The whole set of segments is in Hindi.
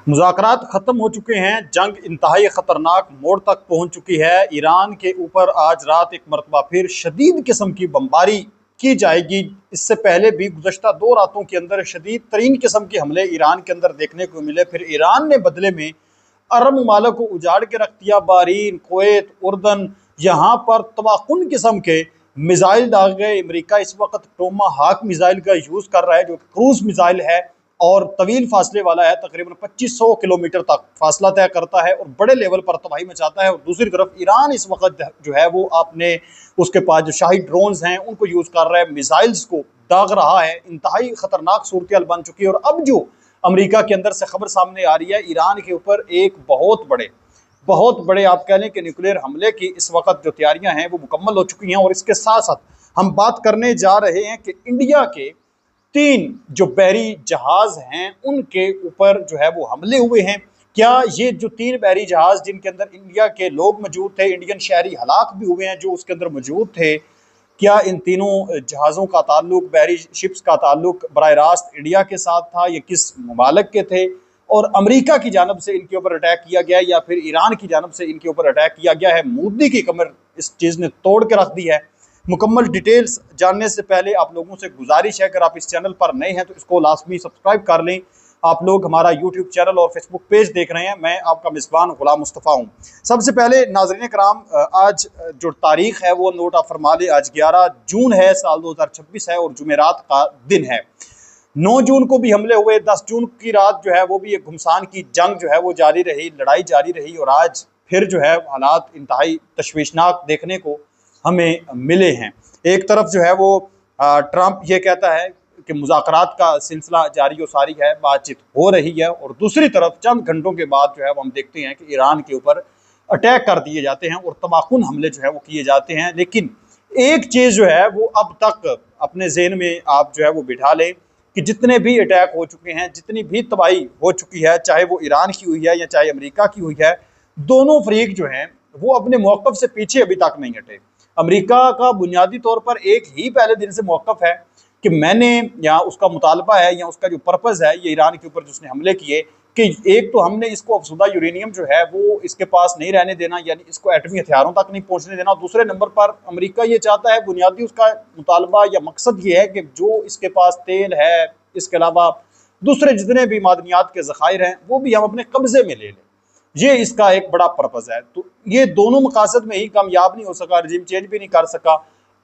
मुज़ाकरात ख़त्म हो चुके हैं। जंग इंतहाई ख़तरनाक मोड़ तक पहुँच चुकी है। ईरान के ऊपर आज रात एक मरतबा फिर शदीद किस्म की बमबारी की जाएगी। इससे पहले भी गुज़श्ता 2 रातों के अंदर शदीद तरीन किस्म के हमले ईरान के अंदर देखने को मिले। फिर ईरान ने बदले में अरब ममालिक को उजाड़ के रख दिया। बहरीन, कुवैत, उर्दन, यहाँ पर तबाकुन किस्म के मिज़ाइल दाग गए। अमरीका इस वक्त टोमा हाक मिज़ाइल का यूज़ कर रहा है, जो क्रूज़ मिज़ाइल है और तवील फासले वाला है। तकरीबन 2500 किलोमीटर तक फासला तय करता है और बड़े लेवल पर तबाही मचाता है। और दूसरी तरफ ईरान इस वक्त जो है वो आपने उसके पास जो शाही ड्रोन्स हैं उनको यूज़ कर रहा है, मिसाइल्स को दाग रहा है। इंतहाई ख़तरनाक सूरत बन चुकी है। और अब जो अमरीका के अंदर से खबर सामने आ रही है, ईरान के ऊपर एक बहुत बड़े आप कह लें कि न्यूक्लियर हमले की इस वक्त जो तैयारियां हैं वो मुकम्मल हो चुकी हैं। और इसके साथ साथ हम बात करने जा रहे हैं कि इंडिया के 3 जो बहरी जहाज हैं उनके ऊपर जो है वो हमले हुए हैं। क्या ये जो 3 बहरी जहाज जिनके अंदर इंडिया के लोग मौजूद थे, इंडियन शहरी हलाक भी हुए हैं जो उसके अंदर मौजूद थे, क्या इन तीनों जहाज़ों का ताल्लुक, बहरी शिप्स का ताल्लुक बराह रास्त इंडिया के साथ था या किस ममालिक के थे? और अमेरिका की जानब से इनके ऊपर अटैक किया गया या फिर ईरान की जानब से इनके ऊपर अटैक किया गया है? मोदी की कमर इस चीज़ ने तोड़ के रख दी है। मुकम्मल डिटेल्स जानने से पहले आप लोगों से गुजारिश है, अगर आप इस चैनल पर नए हैं तो इसको लाजमी सब्सक्राइब कर लें। आप लोग हमारा यूट्यूब चैनल और फेसबुक पेज देख रहे हैं। मैं आपका मेज़बान गुलाम मुस्तफ़ा हूँ। सबसे पहले नाज़रीन कराम, आज जो तारीख है वो नोट आप फरमा लें। आज 11 जून है, साल 2026 है और जुमेरात का दिन है। 9 जून को भी हमले हुए। 10 जून की रात जो है वो भी एक घुमसान की जंग जो है वो जारी रही, लड़ाई जारी रही। और आज फिर जो है हालात इंतहाई तशवीशनाक देखने को हमें मिले हैं। एक तरफ जो है वो ट्रंप ये कहता है कि मुज़ाकरात का सिलसिला जारी व सारी है, बातचीत हो रही है। और दूसरी तरफ चंद घंटों के बाद जो है वो हम देखते हैं कि ईरान के ऊपर अटैक कर दिए जाते हैं और तबाकुन हमले जो है वो किए जाते हैं। लेकिन एक चीज़ जो है वो अब तक अपने ज़हन में आप जो है वो बिठा लें कि जितने भी अटैक हो चुके हैं, जितनी भी तबाही हो चुकी है, चाहे वो ईरान की हुई है या चाहे अमेरिका की हुई है, दोनों फरीक जो हैं वो अपने मौक़िफ़ से पीछे अभी तक नहीं हटे। अमेरिका का बुनियादी तौर पर एक ही पहले दिन से मौक़िफ़ है कि मैंने या उसका मुतालबा है या उसका जो पर्पज़ है ये ईरान के ऊपर जिसने हमले किए कि एक तो हमने इसको अफसुदा यूरेनियम जो है वो इसके पास नहीं रहने देना, यानी इसको एटमी हथियारों तक नहीं पहुंचने देना। दूसरे नंबर पर अमेरिका ये चाहता है, बुनियादी उसका मुतालबा या मकसद ये है कि जो इसके पास तेल है, इसके अलावा दूसरे जितने भी मादनियात के ज़खायर हैं वो भी हम अपने कब्जे में ले लें। ये इसका एक बड़ा पर्पज़ है। तो ये दोनों मकासद में ही कामयाब नहीं हो सका, रजीम चेंज भी नहीं कर सका।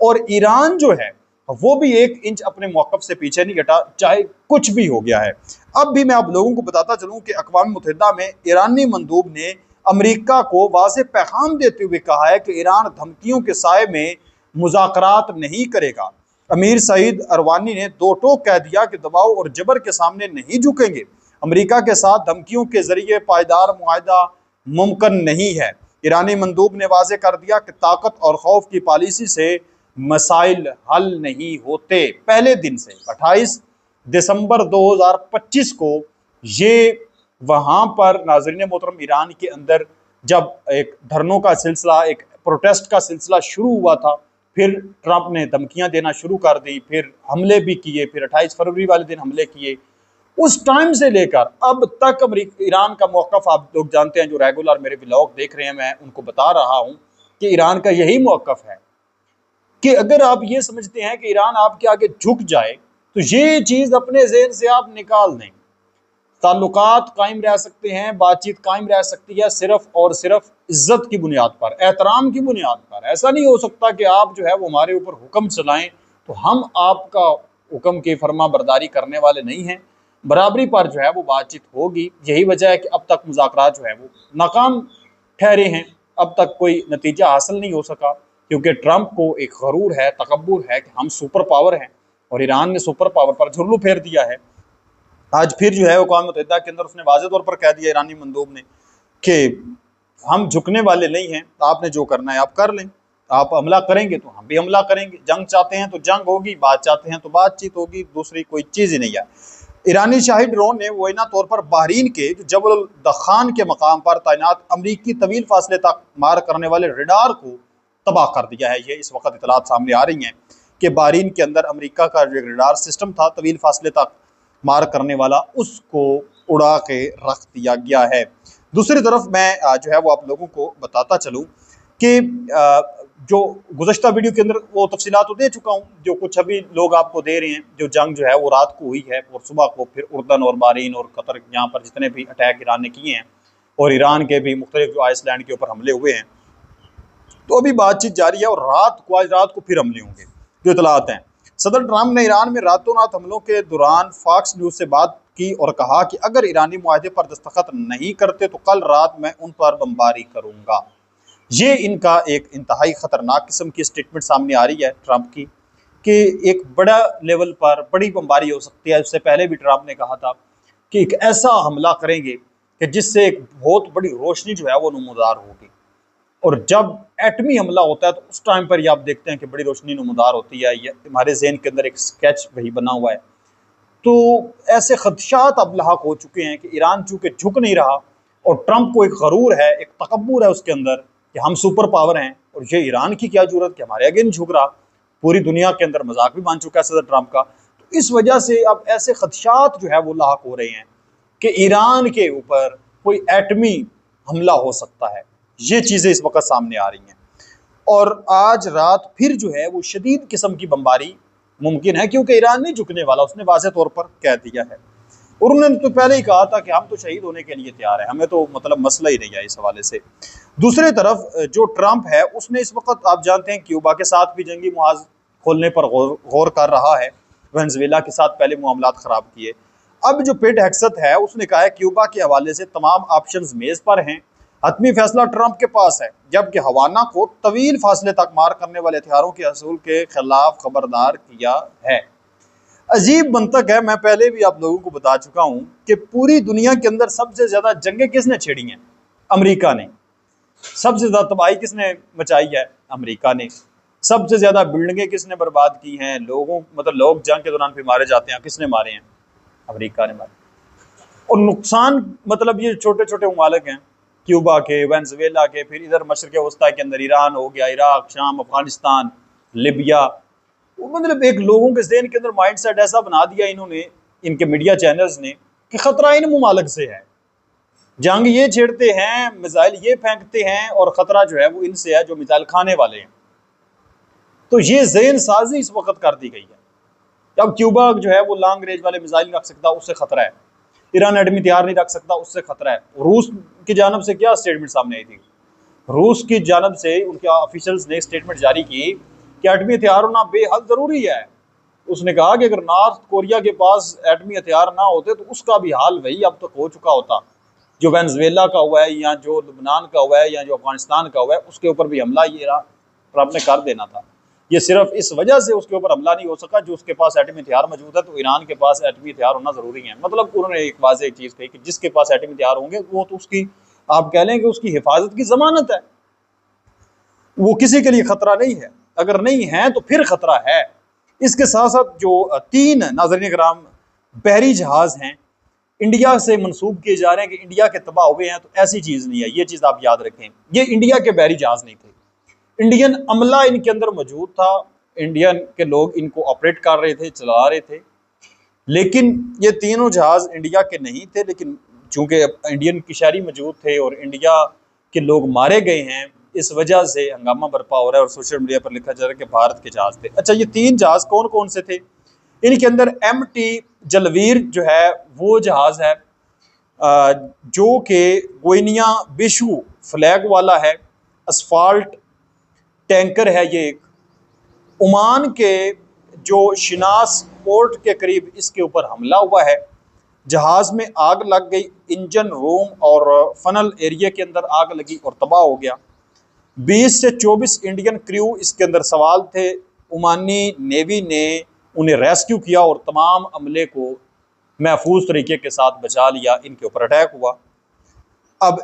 और ईरान जो है वो भी 1 इंच अपने मौक़िफ़ से पीछे नहीं हटा, चाहे कुछ भी हो गया है। अब भी मैं आप लोगों को बताता चलूँ कि अक़वाम मुत्तहिदा में ईरानी मंदूब ने अमेरिका को वाज़ेह पैगाम देते हुए कहा है कि ईरान धमकियों के साए में मुज़ाकरात नहीं करेगा। अमीर सईद अरवानी ने दो टोक कह दिया कि दबाव और जबर के सामने नहीं झुकेंगे। अमेरिका के साथ धमकियों के जरिए पायदार मुआहदा मुमकिन नहीं है। ईरानी मंदूब ने वाज़ेह कर दिया कि ताकत और खौफ की पॉलिसी से मसाइल हल नहीं होते। पहले दिन से 28 दिसंबर 2025 को ये वहाँ पर नाज़रीन मोहतरम ईरान के अंदर जब एक धरनों का सिलसिला, एक प्रोटेस्ट का सिलसिला शुरू हुआ था, फिर ट्रंप ने धमकियाँ देना शुरू कर दी, फिर हमले भी किए, फिर 28 फरवरी वाले दिन हमले किए। उस टाइम से लेकर अब तक ईरान का मौक़िफ़ आप लोग जानते हैं, जो रेगुलर मेरे व्लॉग देख रहे हैं, मैं उनको बता रहा हूँ कि ईरान का यही मौक़िफ़ है कि अगर आप ये समझते हैं कि ईरान आपके आगे झुक जाए तो ये चीज़ अपने ज़हन से आप निकाल दें। ताल्लुकात कायम रह सकते हैं, बातचीत कायम रह सकती है सिर्फ और सिर्फ इज्जत की बुनियाद पर, एहतराम की बुनियाद पर। ऐसा नहीं हो सकता कि आप जो है वो हमारे ऊपर हुक्म चलाएं तो हम आपका हुक्म की फरमा बरदारी करने वाले नहीं हैं। बराबरी पर जो है वो बातचीत होगी। यही वजह है कि अब तक मुज़ाकरात जो है वो नाकाम ठहरे हैं। अब तक कोई नतीजा हासिल नहीं हो सका क्योंकि ट्रंप को एक गरूर है, तकब्बुर है कि हम सुपर पावर हैं और ईरान ने सुपर पावर पर झुर्लू फेर दिया है। आज फिर जो है अक़वाम मुत्तहिदा के अंदर उसने वाज़ेह तौर पर कह दिया ईरानी मंदूब ने कि हम झुकने वाले नहीं हैं, आपने जो करना है आप कर लें, आप हमला करेंगे तो हम भी हमला करेंगे, जंग चाहते हैं तो जंग होगी, बात चाहते हैं तो बातचीत होगी, दूसरी कोई चीज़ ही नहीं है। ईरानी शाही ड्रोन ने मुआयना तौर पर बहरीन के जबल दखान के मकाम पर तैनात अमरीकी तवील फासले तक मार करने वाले रडार को तबाह कर दिया है। ये इस वक्त इतलात सामने आ रही हैं कि बहरीन के अंदर अमेरिका का जो रडार सिस्टम था तवील फासले तक मार करने वाला, उसको उड़ा के रख दिया गया है। दूसरी तरफ मैं जो है वो आप लोगों को बताता चलूँ कि जो गुज़श्ता वीडियो के अंदर वो तफसीलात तो दे चुका हूँ, जो कुछ अभी लोग आपको दे रहे हैं। जो जंग जो है वो रात को हुई है और सुबह को फिर उर्दन और बारीन और कतर यहाँ पर जितने भी अटैक ईरान ने किए हैं और ईरान के भी मुख्तलिफ जो आइसलैंड के ऊपर हमले हुए हैं, तो अभी बातचीत जारी है और आज रात को फिर हमले होंगे, जो इतलात हैं। सदर ट्रंप ने ईरान में रातों रात हमलों के दौरान फॉक्स न्यूज़ से बात की और कहा कि अगर ईरानी मुआहदे पर दस्तखत नहीं करते तो कल रात मैं उन पर बमबारी करूंगा। ये इनका एक इंतहाई ख़तरनाक किस्म की स्टेटमेंट सामने आ रही है ट्रंप की कि एक बड़ा लेवल पर बड़ी बमबारी हो सकती है। उससे पहले भी ट्रंप ने कहा था कि एक ऐसा हमला करेंगे कि जिससे एक बहुत बड़ी रोशनी जो है वो नमूदार होगी, और जब एटमी हमला होता है तो उस टाइम पर ये आप देखते हैं कि बड़ी रोशनी नमूदार होती है। ये हमारे जहन के अंदर एक स्केच वही बना हुआ है। तो ऐसे खदशात अब लाहक हो चुके हैं कि ईरान चूँकि झुक नहीं रहा और ट्रंप को एक गरूर है, एक तकब्बुर है उसके अंदर कि हम सुपर पावर हैं और ये ईरान की क्या जरूरत कि हमारे आगे नहीं झुक रहा। पूरी दुनिया के अंदर मजाक भी बन चुका है सदर ट्रंप का। तो इस वजह से अब ऐसे खदशात जो है वो लाहक हो रहे हैं कि ईरान के ऊपर कोई एटमी हमला हो सकता है। ये चीज़ें इस वक्त सामने आ रही हैं और आज रात फिर जो है वो शदीद किस्म की बमबारी मुमकिन है, क्योंकि ईरान नहीं झुकने वाला, उसने वाज़ेह तौर पर कह दिया है। और उन्होंने तो पहले ही कहा था कि हम तो शहीद होने के लिए तैयार हैं, हमें तो मतलब मसला ही नहीं है इस हवाले से। दूसरी तरफ जो ट्रंप है उसने इस वक्त आप जानते हैं क्यूबा के साथ भी जंगी मुआज खोलने पर गौर कर रहा है। वेनेजुएला के साथ पहले मामलात ख़राब किए। अब जो पेट हेक्सत है उसने कहा है क्यूबा के हवाले से तमाम ऑप्शंस मेज़ पर हैं, हतमी फैसला ट्रंप के पास है, जबकि हवाना को तवील फासले तक मार करने वाले हथियारों के असूल के खिलाफ खबरदार किया है। अजीब मंतक है। मैं पहले भी आप लोगों को बता चुका हूं कि पूरी दुनिया के अंदर सबसे ज्यादा जंगें किसने छेड़ी हैं? अमेरिका ने। सबसे ज्यादा तबाही किसने मचाई है? अमेरिका ने। सबसे ज्यादा बिल्डिंगें किसने बर्बाद की हैं? लोग जंग के दौरान फिर मारे जाते हैं, किसने मारे हैं? अमेरिका ने मारे। और नुकसान ये छोटे छोटे ममालिक हैं, क्यूबा के, वेनेजुएला के, फिर इधर मशरक़ वस्ता के अंदर ईरान हो गया, इराक, शाम, अफगानिस्तान, लिबिया। एक लोगों के ज़हन के अंदर माइंड सेट ऐसा बना दिया इन्होंने, इनके मीडिया चैनल्स ने, कि ख़तरा इन ममालिक से है। जंग ये छेड़ते हैं, मिसाइल ये फेंकते हैं और ख़तरा जो है वो इनसे है जो मिसाइल खाने वाले हैं। तो ये ज़हन साजी इस वक्त कर दी गई है। अब क्यूबा जो है वो लॉन्ग रेंज वाले मिसाइल नहीं रख सकता, उससे ख़तरा है। ईरान एटमी तैयार नहीं रख सकता, उससे ख़तरा है। रूस की जानब से क्या स्टेटमेंट सामने आई थी? रूस की जानब से उनके ऑफिशियल्स ने स्टेटमेंट जारी की कि एटमी हथियार होना बेहद ज़रूरी है। उसने कहा कि अगर नॉर्थ कोरिया के पास एटमी हथियार ना होते तो उसका भी हाल वही अब तक हो चुका होता जो वेनेजुएला का हुआ है, या जो लुबनान का हुआ है, या जो अफगानिस्तान का हुआ है। उसके ऊपर भी हमला ये ट्रंप ने कर देना था। ये सिर्फ इस वजह से उसके ऊपर हमला नहीं हो सका जो उसके पास एटमी हथियार मौजूद है, तो ईरान के पास एटमी हथियार होना ज़रूरी है। उन्होंने एक वाज़ेह चीज़ कही कि जिसके पास एटमी हथियार होंगे वो तो उसकी, आप कह लें कि उसकी हिफाजत की ज़मानत है, वो किसी के लिए ख़तरा नहीं है। अगर नहीं है तो फिर ख़तरा है। इसके साथ साथ जो 3 नाज़रीन कराम बहरी जहाज़ हैं इंडिया से मंसूब किए जा रहे हैं कि इंडिया के तबाह हुए हैं, तो ऐसी चीज़ नहीं है। ये चीज़ आप याद रखें, ये इंडिया के बहरी जहाज़ नहीं थे। इंडियन अमला इनके अंदर मौजूद था, इंडियन के लोग इनको ऑपरेट कर रहे थे, चला रहे थे। लेकिन ये तीनों जहाज़ इंडिया के नहीं थे, लेकिन चूँकि इंडियन की शहरी मौजूद थे और इंडिया के लोग मारे गए हैं, इस वजह से हंगामा बरपा हो रहा है और सोशल मीडिया पर लिखा जा रहा है कि भारत के जहाज़ थे। अच्छा, ये 3 जहाज़ कौन कौन से थे? इनके अंदर MT जलवीर जो है वो जहाज़ है, जो कि गोइनिया बिशु फ्लैग वाला है, असफाल्ट टैंकर है। ये एक ओमान के जो शिनास पोर्ट के करीब इसके ऊपर हमला हुआ है, जहाज़ में आग लग गई, इंजन रूम और फनल एरिया के अंदर आग लगी और तबाह हो गया। 20 से 24 इंडियन क्रू इसके अंदर सवाल थे। ओमानी नेवी ने उन्हें रेस्क्यू किया और तमाम अमले को महफूज तरीके के साथ बचा लिया। इनके ऊपर अटैक हुआ। अब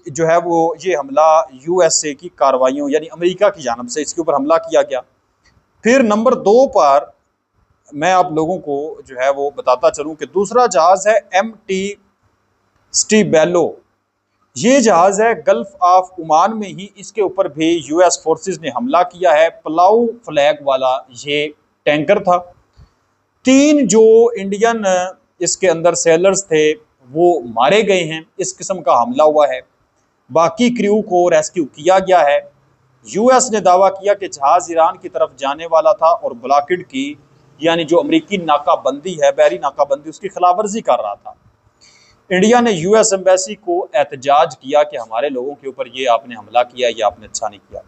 जो है वो ये हमला USA की कार्रवाइयों यानी अमेरिका की जानब से इसके ऊपर हमला किया गया। फिर नंबर 2 पर मैं आप लोगों को जो है वो बताता चलूँ कि दूसरा जहाज़ है MT स्टीबेलो। ये जहाज़ है गल्फ ऑफ ओमान में ही, इसके ऊपर भी US फोर्सेस ने हमला किया है। पलाऊ फ्लैग वाला ये टैंकर था। 3 जो इंडियन इसके अंदर सेलर्स थे वो मारे गए हैं। इस किस्म का हमला हुआ है। बाकी क्रू को रेस्क्यू किया गया है। यूएस ने दावा किया कि जहाज ईरान की तरफ जाने वाला था और ब्लॉकेड की यानी जो अमरीकी नाकाबंदी है, बहरी नाकाबंदी, उसकी खिलाफवर्जी कर रहा था। इंडिया ने यूएस एम्बेसी को एहतजाज किया कि हमारे लोगों के ऊपर ये आपने हमला किया, ये आपने अच्छा नहीं किया।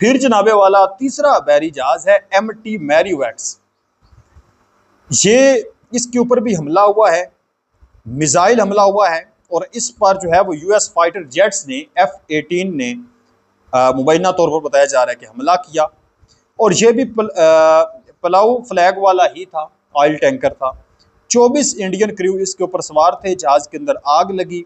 फिर जनाबे वाला तीसरा बहरी जहाज है MT मैरीवेट्स। ये इसके ऊपर भी हमला हुआ है, मिसाइल हमला हुआ है और इस पर जो है वो यूएस फाइटर जेट्स ने F-18 ने मुबैना तौर पर बताया जा रहा है कि हमला किया। और ये भी पलाऊ फ्लैग वाला ही था, ऑयल टैंकर था। 24 इंडियन क्रू इसके ऊपर सवार थे। जहाज के अंदर आग लगी,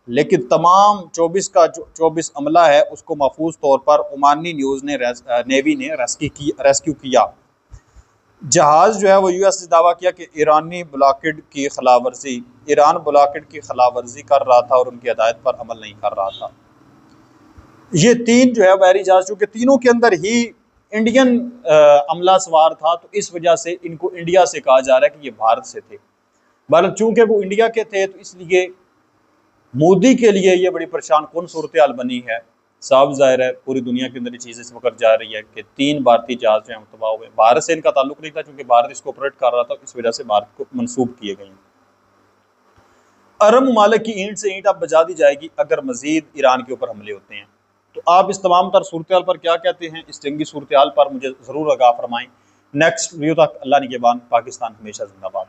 लेकिन तमाम 24 का जो 24 अमला है उसको महफूज तौर पर ओमानी नेवी ने रेस्क्यू किया। जहाज जो है वो यूएस ने दावा किया कि ईरान ब्लॉकेड की खिलाफवर्जी कर रहा था और उनकी हिदायत पर अमल नहीं कर रहा था। ये तीन जो है बहरी जहाज, चूंकि तीनों के अंदर ही इंडियन अमला सवार था, तो इस वजह से इनको इंडिया से कहा जा रहा है कि ये भारत से थे। भारत चूंकि वो इंडिया के थे, तो इसलिए मोदी के लिए ये बड़ी परेशान कौन सूरत हाल बनी है। साफ जाहिर है पूरी दुनिया के अंदर ये चीज़ इस वक्त जा रही है कि 3 भारतीय जहाज जो है तबाह हुए। भारत से इनका ताल्लुक नहीं था, क्योंकि भारत इसको ऑपरेट कर रहा था, इस वजह से भारत को मंसूब किए गए। अरब ममालिक की ईंट से ईंट अब बजा दी जाएगी अगर मजीद ईरान के ऊपर हमले होते हैं। तो आप इस तमाम तर सूरत हाल पर क्या कहते हैं, इस जंगी सूरत हाल पर मुझे ज़रूर आगाह फरमाएं। नेक्स्ट वीडियो तक अल्लाह निगहबान। पाकिस्तान हमेशा जिंदाबाद।